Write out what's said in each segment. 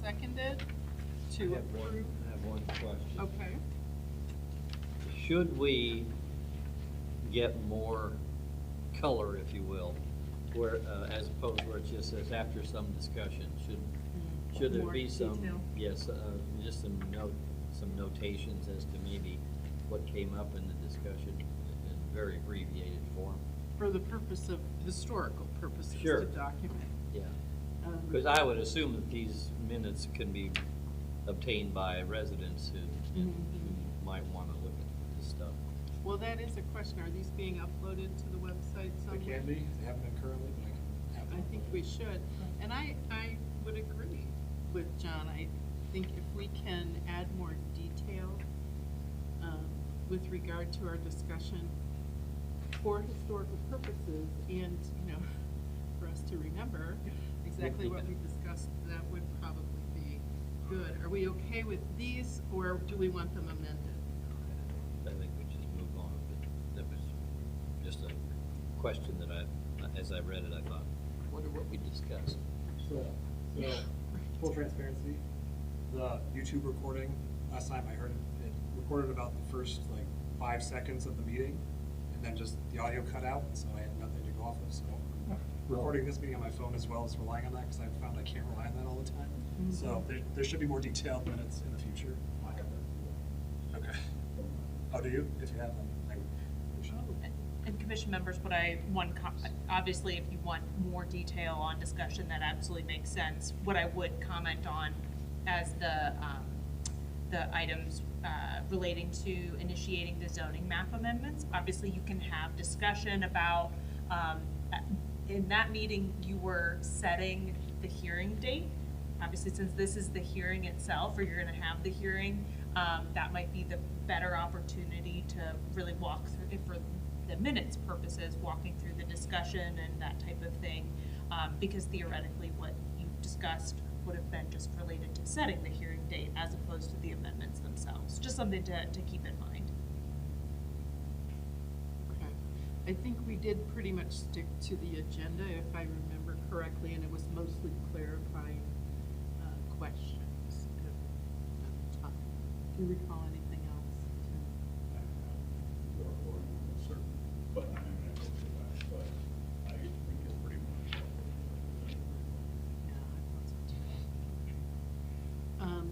seconded to approve. I have one question. Okay. Should we get more color, if you will, where, as opposed where it just says after some discussion, should there More be some, detail. yes, just some notations as to maybe what came up in the discussion in very abbreviated form? For the purpose of historical purposes Sure. to document. Yeah, because I would assume that these minutes can be obtained by residents who might want to look at this stuff. Well, that is a question. Are these being uploaded to the website somewhere? They can be, they haven't been currently, but I can have them. I think we should. And I would agree with John. I think if we can add more detail with regard to our discussion for historical purposes and, for us to remember exactly what we discussed, that would probably be good. Are we okay with these, or do we want them amended? I think we just move on. But that was just a question that as I read it, I thought, I wonder what we discussed. So, full transparency, the YouTube recording, last time I heard it recorded about the first 5 seconds of the meeting, and then just the audio cut out, so I had nothing to go off of, so I'm recording this meeting on my phone as well as relying on that, because I found I can't rely on that all the time. So there should be more detailed minutes in the future. Okay. Oh, do you? If you have them, I would. And commission members, obviously if you want more detail on discussion, that absolutely makes sense. What I would comment on as the items relating to initiating the zoning map amendments, obviously you can have discussion about, in that meeting you were setting the hearing date. Obviously, since this is the hearing itself, or you're gonna have the hearing, that might be the better opportunity to really walk through, for the minutes purposes, walking through the discussion and that type of thing, because theoretically what you discussed would have been just related to setting the hearing date as opposed to the amendments themselves. Just something to keep in mind. Okay. I think we did pretty much stick to the agenda, if I remember correctly, and it was mostly clarifying questions at the time. Do you recall anything else? But I'm not going to go through that, but I think it's pretty much. Yeah, I thought so too.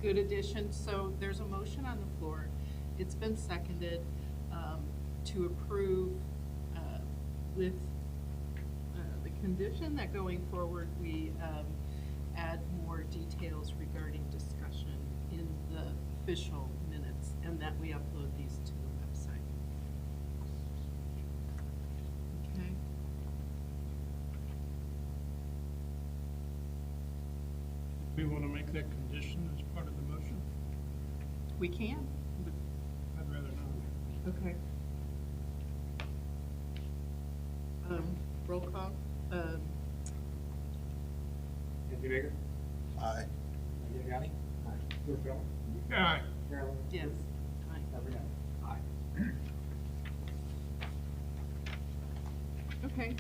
Good addition. So there's a motion on the floor. It's been seconded to approve with the condition that going forward we add more details regarding discussion in the official minutes, and that we upload these to the website. Okay. We want to make that condition as part of the motion? We can. I'd rather not. Okay. Roll call. Anthony Baker? Aye. Andy Yanni? Aye. Stuart Phil? Aye. Carolyn? Yes. Aye. Everett? Aye. Okay,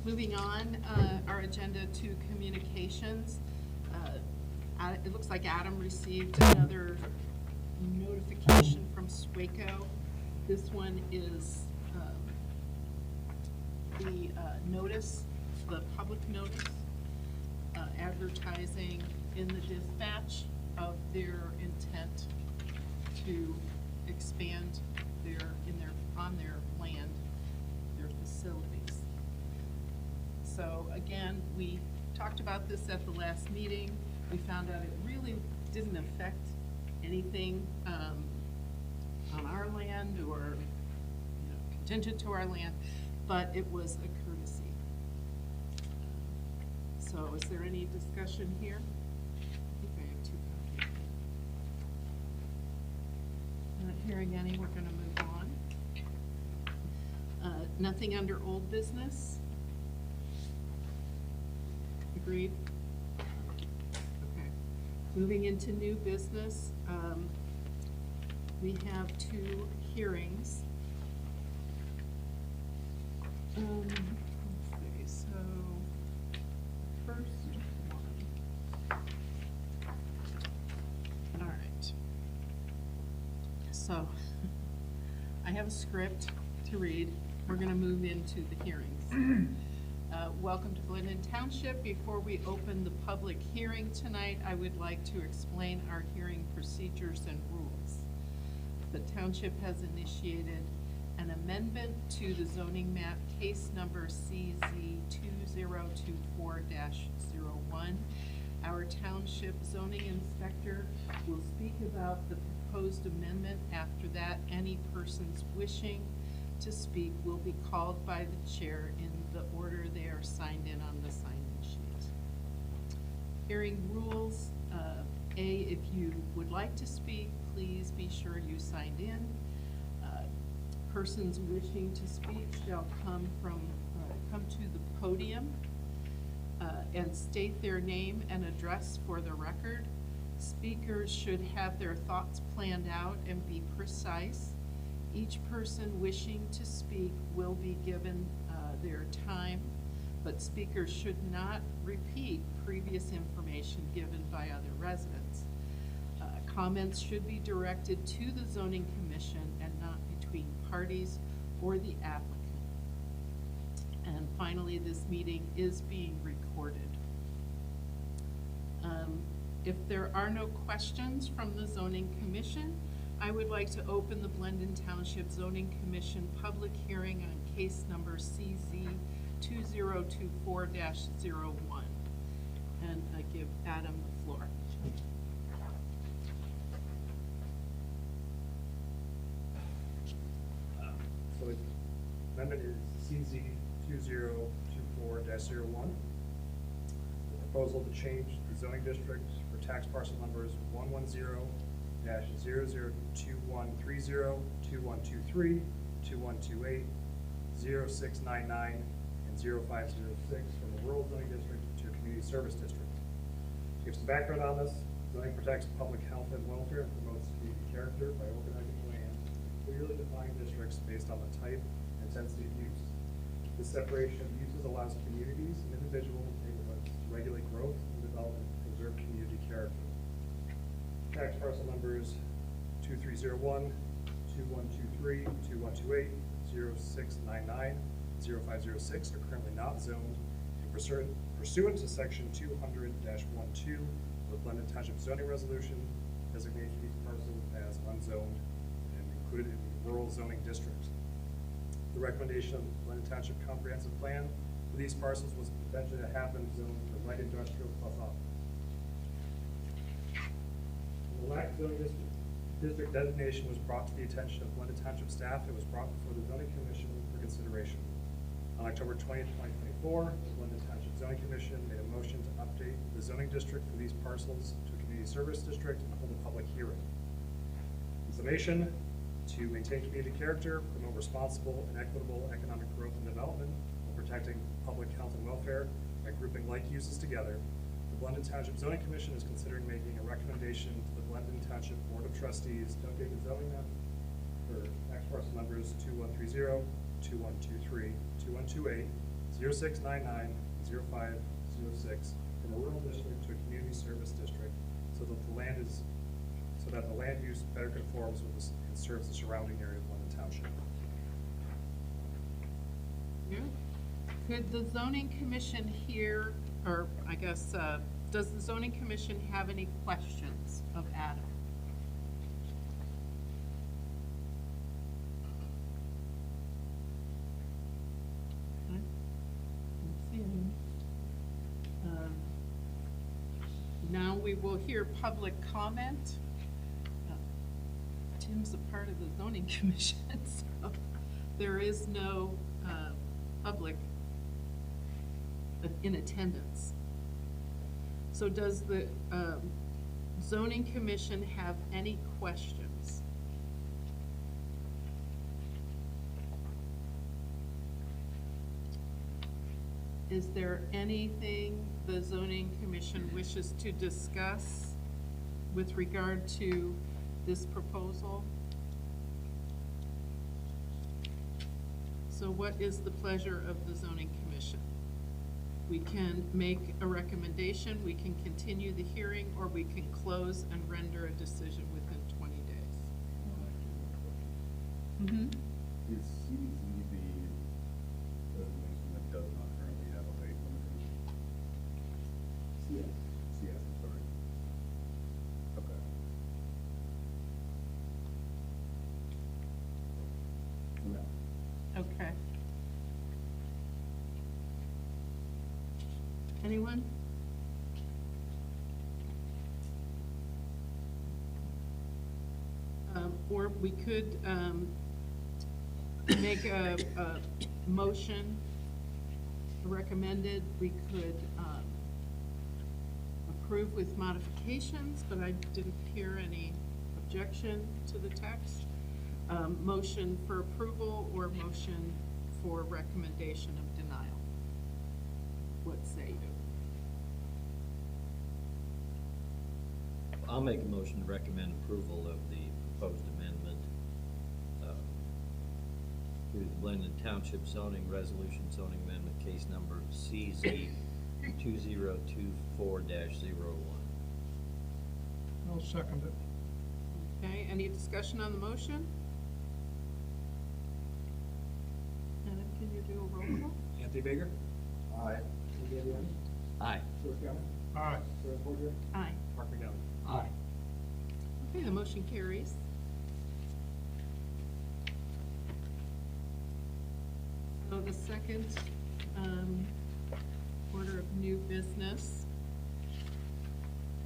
moving on, our agenda to communications. It looks like Adam received another notification from SWACO. This one is the notice, the public notice, advertising in the dispatch of their intent to expand on their land, their facilities. So again, we talked about this at the last meeting. We found out it really didn't affect anything on our land or contingent to our land, but it was a courtesy. So is there any discussion here? I think I have 2 copies. Not hearing any, we're going to move on. Nothing under old business? Agreed? Okay. Moving into new business, we have 2 hearings. Let's see, so first So, I have a script to read. We're gonna move into the hearings. Welcome to Blendon Township. Before we open the public hearing tonight, I would like to explain our hearing procedures and rules. The township has initiated an amendment to the zoning map, case number CZ 2024-01. Our township zoning inspector will speak about the proposed amendment. After that, any persons wishing to speak will be called by the chair in the order they are signed in on the sign-in sheet. Hearing rules, A, if you would like to speak, please be sure you signed in. Persons wishing to speak shall come to the podium and state their name and address for the record. Speakers should have their thoughts planned out and be precise. Each person wishing to speak will be given their time, but speakers should not repeat previous information given by other residents. Comments should be directed to the zoning commission and not between parties or the applicant. And finally, this meeting is being recorded. If there are no questions from the zoning commission, I would like to open the Blendon Township Zoning Commission public hearing on case number CZ 2024-01. And I give Adam the floor. So the amendment is CZ 2024-01. The proposal to change the zoning district for tax parcel numbers 110-002130, 2123, 2128, 0699, and 0506 from the rural zoning district to a community service district. To give some background on this, zoning protects public health and welfare and promotes community character by organizing land in clearly defined districts based on the type and intensity of use. This separation of uses allows communities and individual neighborhoods to regulate growth and development and preserve community character. Tax parcel numbers 2301, 2123, 2128, 0699, 0506 are currently not zoned and pursuant to section 200-12 of the Blendon Township zoning resolution, designation of these parcels as unzoned and included in the rural zoning district. The recommendation of the Blendon Township comprehensive plan for these parcels was potentially to have them zoned for light industrial plus office. The lack of zoning district designation was brought to the attention of Blendon Township staff. It was brought before the zoning commission for consideration. On October 20th, 2024, the Blendon Township Zoning Commission made a motion to update the zoning district for these parcels to a community service district and hold a public hearing. In summation, to maintain community character, promote responsible and equitable economic growth and development, while protecting public health and welfare by grouping like uses together, the Blendon Township Zoning Commission is considering making a recommendation to the Blendon Township Board of Trustees to update the zoning map for tax parcel numbers 2130, 2123, 2128, 0699, 0506 from a rural district to a community service district so that the land use better conforms with and serves the surrounding area of Blendon Township. Yeah. Could the zoning commission hear, or I guess, does the zoning commission have any questions of Adam? Okay. Don't see any. Now we will hear public comment. Tim's a part of the zoning commission, so there is no public in attendance. So does the zoning commission have any questions? Is there anything the zoning commission wishes to discuss with regard to this proposal? So what is the pleasure of the zoning commission? We can make a recommendation, we can continue the hearing, or we can close and render a decision within 20 days. Mm-hmm. Is CZ the designation that does not currently have a height limitation? CS, I'm sorry. Okay. No. Okay. Anyone? Or we could make a motion recommended. We could approve with modifications, but I didn't hear any objection to the text. Motion for approval or motion for recommendation of denial. What say you? I'll make a motion to recommend approval of the proposed amendment to the Blendon Township zoning resolution zoning amendment case number CZ 2024-01. I'll second it. Okay, any discussion on the motion? Anna, can you do a roll call? Anthony Baker? Aye. Aye. Aye. Aye. Mark McDowell? Aye. Okay, the motion carries. So the second order of new business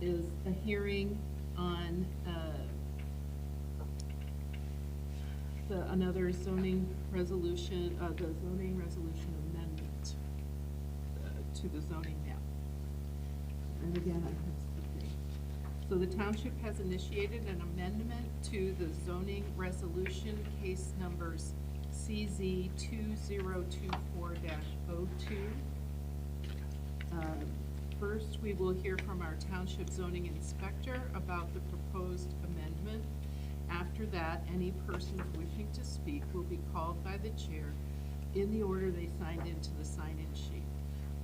is a hearing on another zoning resolution, the zoning resolution amendment to the zoning map. And again, I have something. So the township has initiated an amendment to the zoning resolution case numbers CZ 2024-02. First, we will hear from our township zoning inspector about the proposed amendment. After that, any persons wishing to speak will be called by the chair in the order they signed into the sign-in sheet.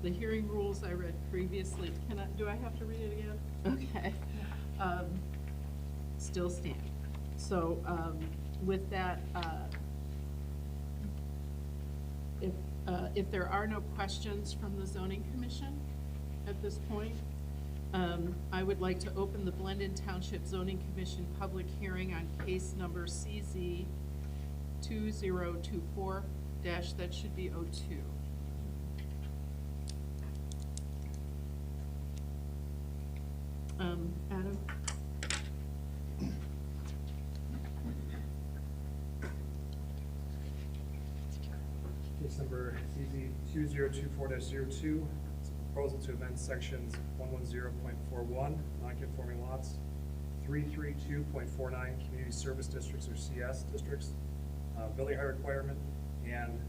The hearing rules I read previously, do I have to read it again? Okay. Still stand. So, with that, if there are no questions from the zoning commission at this point, I would like to open the Blendon Township Zoning Commission public hearing on case number CZ 2024 that should be 02. Adam? Case number CZ 2024-02, it's a proposal to amend sections 110.41, non-conforming lots, 332.49, community service districts or CS districts, building height requirement, and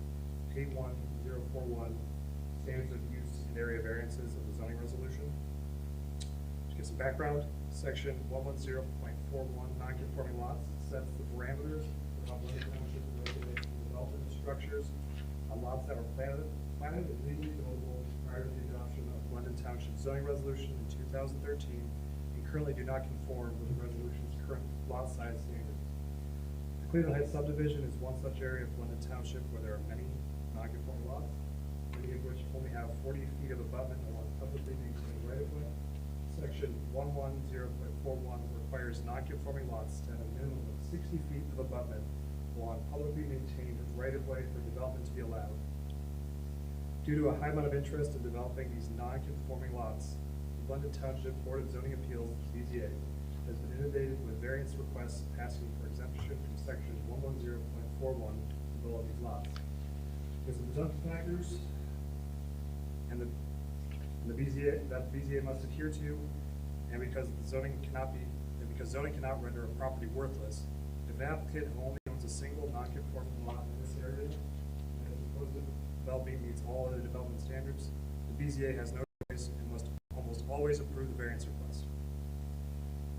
81041, standards of use and area variances of the zoning resolution. To give some background, section 110.41, non-conforming lots, sets the parameters for how Blendon Township regulates development of structures on lots that were planted and legally buildable prior to the adoption of Blendon Township zoning resolution in 2013, and currently do not conform with the resolution's current lot size standards. The Cleveland Heights subdivision is one such area of Blendon Township where there are many non-conforming lots, many of which only have 40 feet of abutment along publicly maintained right-of-way. Section 110.41 requires non-conforming lots to have a minimum of 60 feet of abutment along publicly maintained right-of-way for development to be allowed. Due to a high amount of interest in developing these non-conforming lots, the Blendon Township Board of Zoning Appeals, BZA, has been inundated with variance requests asking for exemption from section 110.41 to develop these lots. Because of presumptive factors and the BZA, that BZA must adhere to, and because zoning cannot render a property worthless, if an applicant who only owns a single non-conforming lot in this area, and the proposed development meets all other development standards, the BZA has no choice and must almost always approve the variance request.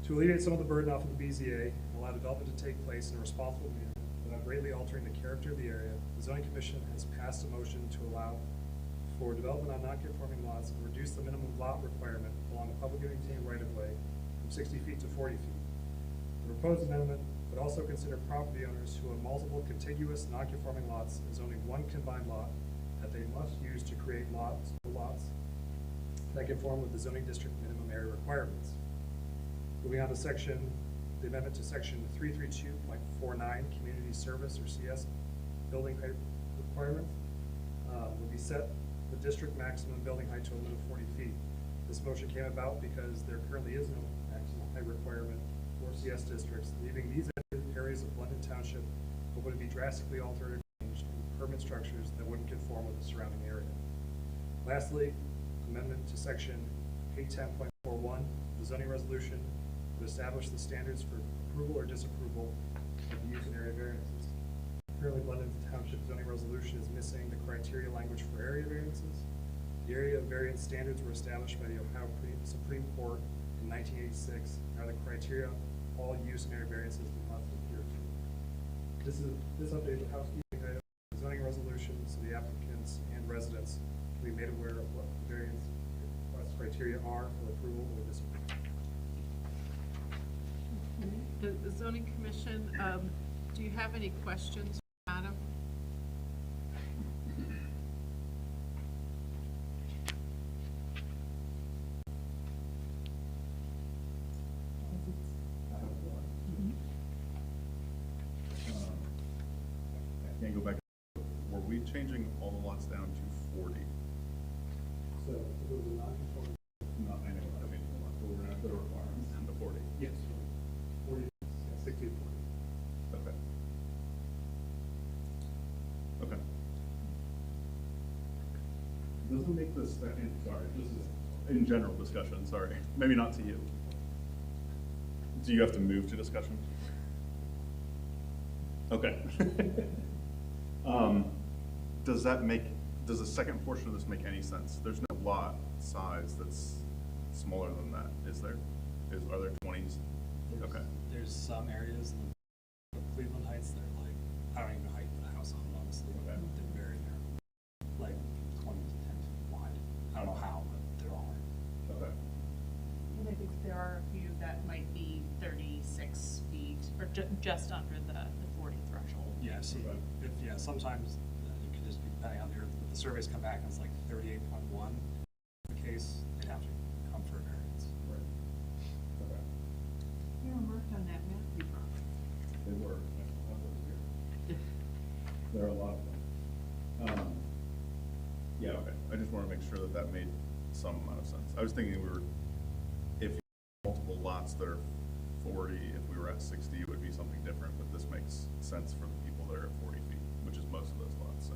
To alleviate some of the burden off of the BZA and allow development to take place in a responsible manner without greatly altering the character of the area, the zoning commission has passed a motion to allow for development on non-conforming lots and reduce the minimum lot requirement along a publicly maintained right-of-way from 60 feet to 40 feet. The proposed amendment but also consider property owners who own multiple contiguous non-conforming lots as owning one combined lot that they must use to create lots that conform with the zoning district minimum area requirements. Moving on to the amendment to section 332.49, community service or CS building height requirements, would be set the district maximum building height to a limit of 40 feet. This motion came about because there currently is no maximum height requirement for CS districts, leaving these areas of Blendon Township open to be drastically altered or changed in permanent structures that wouldn't conform with the surrounding area. Lastly, amendment to section 810.41, the zoning resolution would establish the standards for approval or disapproval of use and area variances. Currently, Blendon Township zoning resolution is missing the criteria language for area variances. The area variance standards were established by the Ohio Supreme Court in 1986 and are the criteria all use and area variances must adhere to. This update is a housekeeping item, the zoning resolution, so the applicants and residents can be made aware of what the variance request criteria are for approval or disapproval. The zoning commission, do you have any questions, Adam? I can't go back. Were we changing all the lots down to 40? So, if it was a non-conforming. No, I know, I mean, so we're gonna put a requirement down to 40. Yes. 40, 60 to 40. Okay. Okay. Doesn't make this, sorry, this is in general discussion, sorry, maybe not to you. Do you have to move to discussion? Okay. Does the second portion of this make any sense? There's no lot size that's smaller than that, is there? Are there 20s? Okay. There's some areas in Cleveland Heights that are like, I don't even know how you put a house on them, honestly. Okay. They're very narrow, like 20 to 10 feet wide. I don't know how, but there are. Okay. And I think there are a few that might be 36 feet, or just under the 40 threshold. Yeah, so sometimes it could just be depending on the surveys come back and it's like 38.1. The case, they'd have to come for a variance. Right. Okay. You were marked on that map you brought. They were. I don't have those here. There are a lot of them. Yeah, okay. I just want to make sure that that made some amount of sense. I was thinking if you had multiple lots that are 40, if we were at 60, it would be something different, but this makes sense for the people that are at 40 feet, which is most of those lots, so.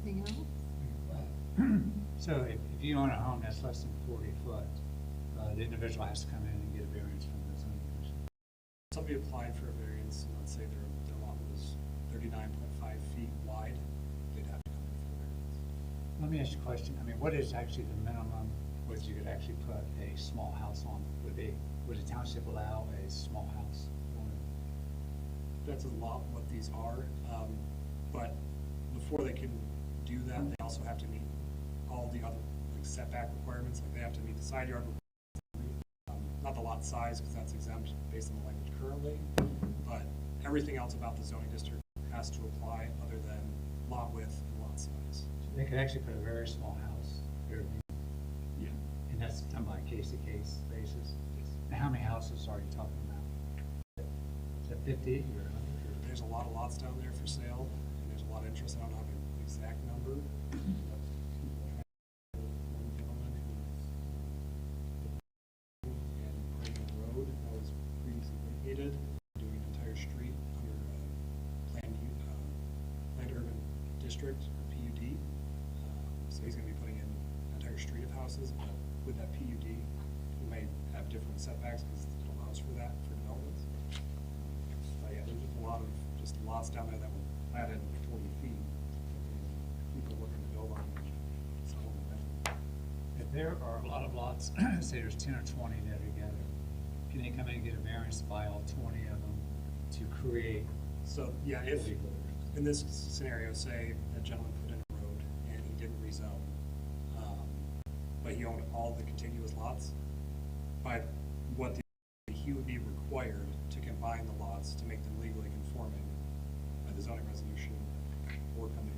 Anything else? So if you own a home that's less than 40 foot, the individual has to come in and get a variance from the zoning commission. Somebody applied for a variance, and let's say their lot was 39.5 feet wide, they'd have to come in for a variance. Let me ask you a question. I mean, what is actually the minimum which you could actually put a small house on? Would the township allow a small house on it? That's a lot what these are, but before they can do that, they also have to meet all the other like setback requirements. Like they have to meet the side yard requirements, not the lot size because that's exempt based on the language currently, but everything else about the zoning district has to apply other than lot width and lot size. So they could actually put a very small house there. Yeah. And that's done by case-to-case basis. And how many houses are you talking about? Is it 50 or 100? There's a lot of lots down there for sale, and there's a lot of interest. I don't have an exact number. And Crane Road that was previously vacated, doing an entire street under planned urban district or PUD. So he's going to be putting in an entire street of houses, but with that PUD, we may have different setbacks because it allows for that for developments. But yeah, there's just a lot of lots down there that were platted 40 feet. People looking to build on them. Some of them. If there are a lot of lots, say there's 10 or 20 that are together, can they come in and get a variance to buy all 20 of them to create? So, yeah, if, in this scenario, say a gentleman put in a road and he didn't rezone, but he owned all the contiguous lots, by what he would be required to combine the lots to make them legally conforming by the zoning resolution or come in.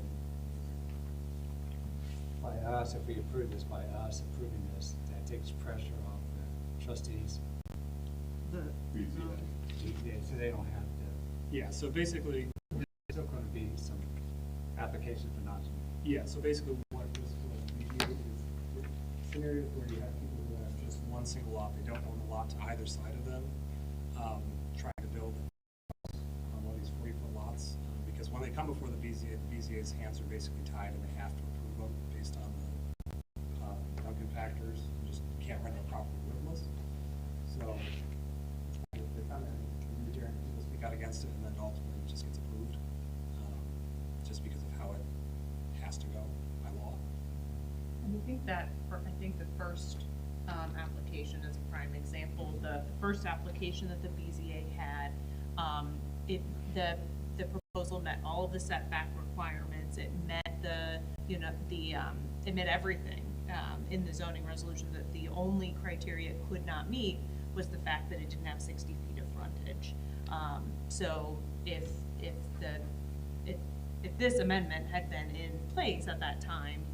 By us, if we approve this, by us approving this, that takes pressure off the trustees, The, so they don't have to, Yeah, so basically, there's still gonna be some applications for non. yeah, so basically what this will review is scenarios where you have people who have just one single lot, they don't own a lot to either side of them, trying to build on one of these 40-foot lots, because when they come before the BZA's hands are basically tied and they have to approve them based on the Duncan factors, and just can't render a property worthless. So they come in, review here, and people speak out against it, and then ultimately it just gets approved, just because of how it has to go by law. And I think that, I think the first application is a prime example. The first application that the BZA had, the proposal met all of the setback requirements. It met it met everything in the zoning resolution. That the only criteria it could not meet was the fact that it didn't have 60 feet of frontage. So if this amendment had been in place at that time,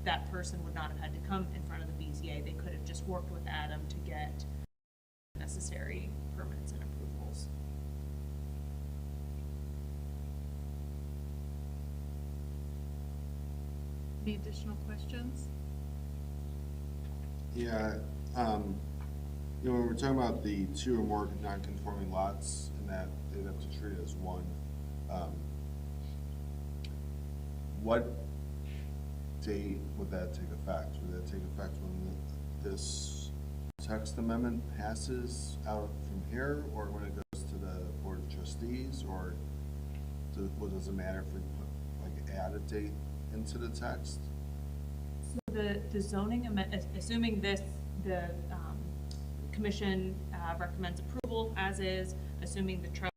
that person would not have had to come in front of the BZA. They could have just worked with Adam to get necessary permits and approvals. any additional questions? Yeah, when we're talking about the 2 or more non-conforming lots and that they'd have to treat it as one, what date would that take effect? Would that take effect when this text amendment passes out from here, or when it goes to the Board of Trustees, or does it matter if we put, add a date into the text? So the zoning amendment, assuming the commission recommends approval as is, assuming the trustee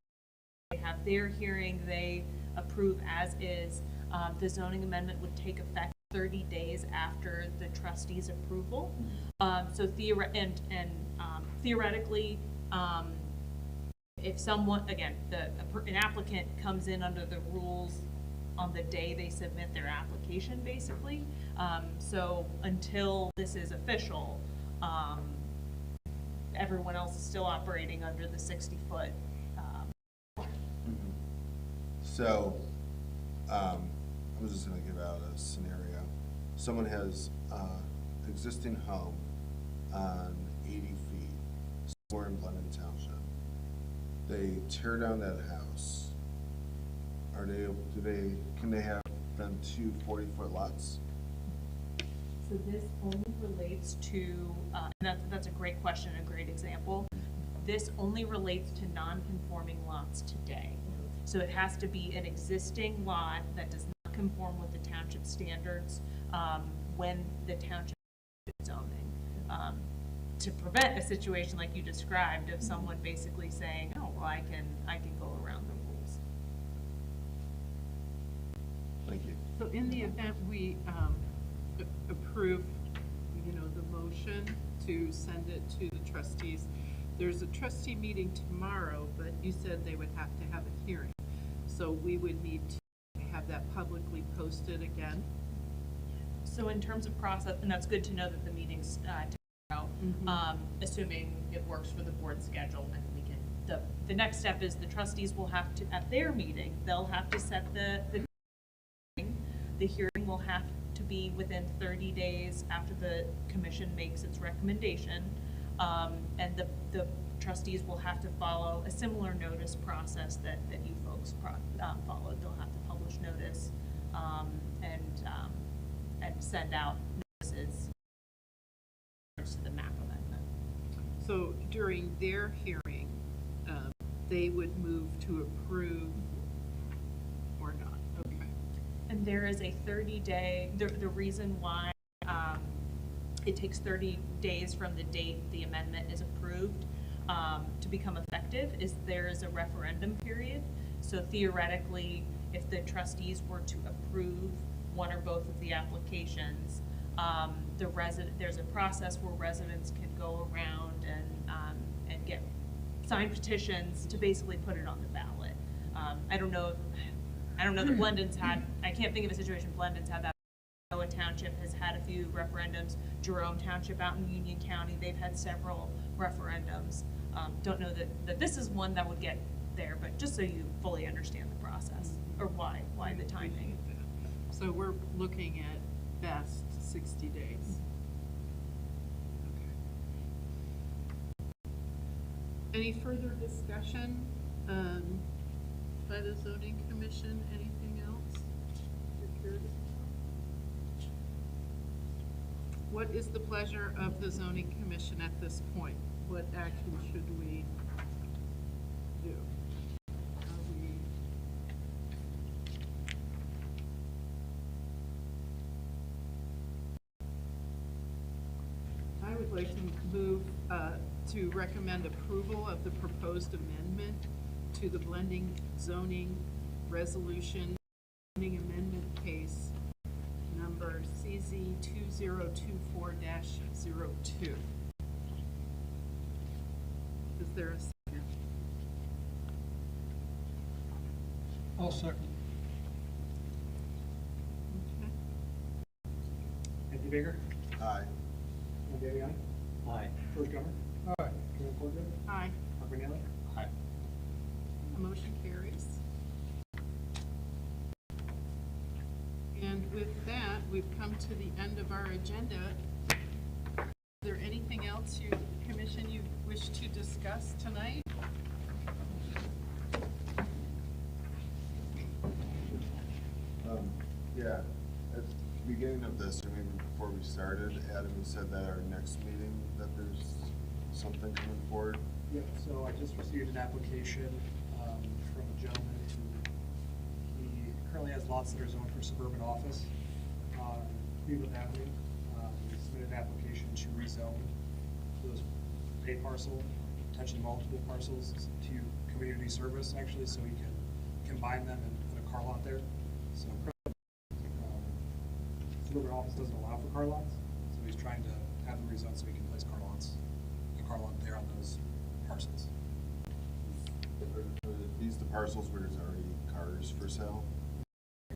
they have their hearing, they approve as is, the zoning amendment would take effect 30 days after the trustee's approval. So theoretically, if someone, again, an applicant comes in under the rules on the day they submit their application, basically. So until this is official, everyone else is still operating under the 60-foot. So, I was just gonna give out a scenario. Someone has existing home on 80 feet, somewhere in Blendon Township. They tear down that house. Can they have then 2 40-foot lots? So this only relates to, and that's a great question, a great example. This only relates to non-conforming lots today. So it has to be an existing lot that does not conform with the township standards when the township is zoning. To prevent a situation like you described of someone basically saying, oh, well, I can go around the rules. Thank you. So in the event we approve, the motion to send it to the trustees, there's a trustee meeting tomorrow, but you said they would have to have a hearing. So we would need to have that publicly posted again. So in terms of process, and that's good to know that the meeting's tomorrow, assuming it works for the board schedule, and we can, the next step is the trustees will have to, at their meeting, they'll have to set the hearing. The hearing will have to be within 30 days after the commission makes its recommendation. And the trustees will have to follow a similar notice process that you folks followed. They'll have to publish notice and send out notices to the map amendment. So during their hearing, they would move to approve or not, okay. And there is a 30-day, the reason why it takes 30 days from the date the amendment is approved to become effective is there is a referendum period. So theoretically, if the trustees were to approve one or both of the applications, there's a process where residents can go around and get signed petitions to basically put it on the ballot. I don't know that Blendon's had, I can't think of a situation Blendon's had that. Blendon Township has had a few referendums. Jerome Township out in Union County, they've had several referendums. Don't know that this is one that would get there, but just so you fully understand the process, or why the timing. So we're looking at best 60 days. Any further discussion by the zoning commission? Anything else? You're curious about? What is the pleasure of the zoning commission at this point? What action should we do? I would like to move to recommend approval of the proposed amendment to the blending zoning resolution zoning amendment case number CZ 2024-02. Is there a second? I'll second. Okay. Anthony Baker, Aye. Ann Daviani, Aye. George Gummer, Aye. Karen Corcoran, Aye. Mark Manelli. Aye. The motion carries. And with that, we've come to the end of our agenda. Is there anything else you, commission, you wish to discuss tonight? Yeah, at the beginning of this, or maybe before we started, Adam, you said that our next meeting, that there's something coming forward. Yeah, so I just received an application from a gentleman who, he currently has lots that are zoned for suburban office on Cleveland Avenue. He submitted an application to rezone those a parcel, potentially multiple parcels, to community service, actually, so he can combine them and put a car lot there. So suburban office doesn't allow for car lots, so he's trying to have them rezoned so he can place a car lot there on those parcels. Are these the parcels where there's already cars for sale?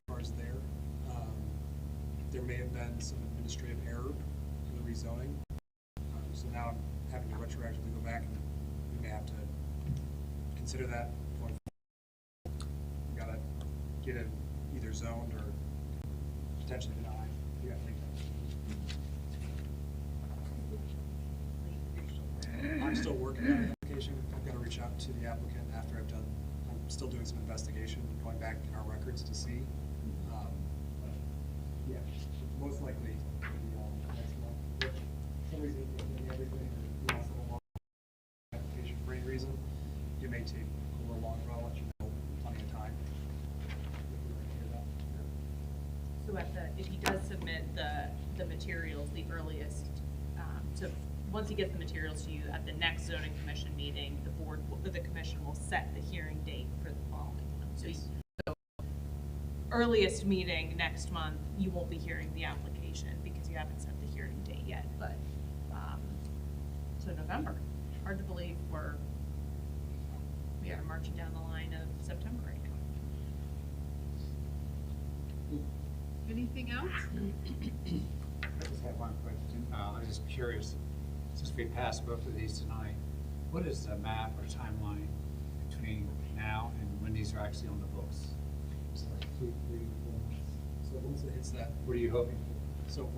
Cars there. There may have been some administrative error in the rezoning. So now I'm having to retroactively go back and we may have to consider that going forward. We gotta get it either zoned or potentially denied. We gotta make that. I'm still working on the application. I've got to reach out to the applicant after I'm still doing some investigation, going back in our records to see. But yeah, most likely it'll be next month. If for some reason you can't get everything, or you want a long application for any reason, it may take a little longer. I'll let you know plenty of time. So if he does submit the materials, the earliest, so once he gets the materials to you at the next zoning commission meeting, the commission will set the hearing date for the following one. So earliest meeting next month, you won't be hearing the application because you haven't set the hearing date yet, but, so November. Hard to believe we are marching down the line of September right now. Anything else? I just have one question. I'm just curious, since we passed both of these tonight, what is the map or timeline between now and when these are actually on the books? Is it like 2, 3, 4 months? So once it hits that, What are you hoping for? so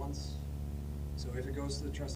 if it goes to the trustee